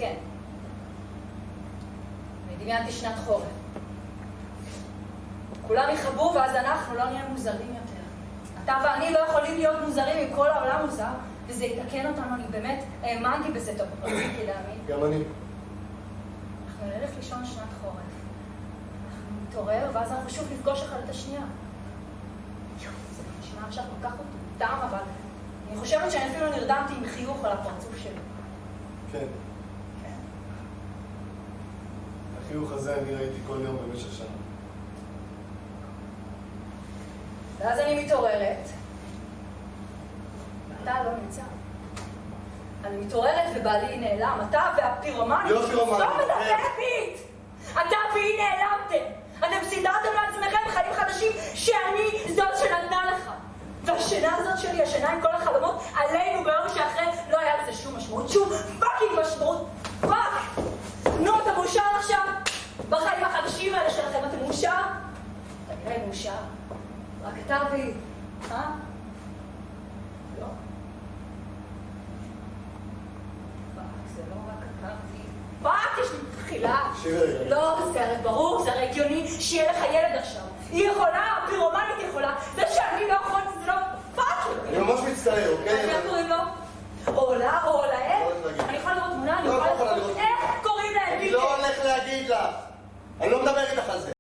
כן. אני דמיינתי שנת חורף. כולם יחבו ואז אנחנו לא נהיה מוזרים יותר. אתה ואני לא יכולים להיות מוזרים אם כל העולם מוזר, וזה יתקן אותנו. אני באמת האמנתי בזה טוב, רציתי להאמין. גם אני. אנחנו נלך לישון שנת חורף. אנחנו נתעורר ואז אנחנו שוב נפגוש אחד את השנייה. זה נשמע עכשיו כל כך מטומטם, אבל אני חושבת שאני אפילו נרדמתי עם חיוך על הפרצוף שלי. כן. החיוך הזה אני ראיתי כל יום במשך שנה. ואז אני מתעוררת, ואתה לא נמצא. אני מתעוררת ובעלי נעלם, אתה והפירומנית. לא פירומנית. סתום את הטפית! אתה והיא נעלמתם. אתם סידרתם לעצמכם חיים חדשים שאני זאת שנתנה לך. והשינה הזאת שלי, השינה עם כל החלומות, עלינו ביום שאחרי לא היה לזה שום משמעות, שום פאקינג משמעות. פאק! נו, אתה מאושר עכשיו? בחיים החדשים האלה שלכם אתם מאושר? אתה נראה מאושר. רק אתה והיא, אה? לא. פאק, זה לא רק אתה והיא. פאק, יש לי תחילה. לא, זה הרי ברור, זה הרי הגיוני שיהיה לך ילד עכשיו. היא יכולה, הפירומנית יכולה. זה שאני לא יכולה, זה לא פאק. אני ממש מצטער, אוקיי? איך קוראים לו? אולה או אולהם? אני יכולה לראות תמונה, אני יכולה לראות איך קוראים להם. אני לא הולך להגיד לך. אני לא מדבר איתך על זה.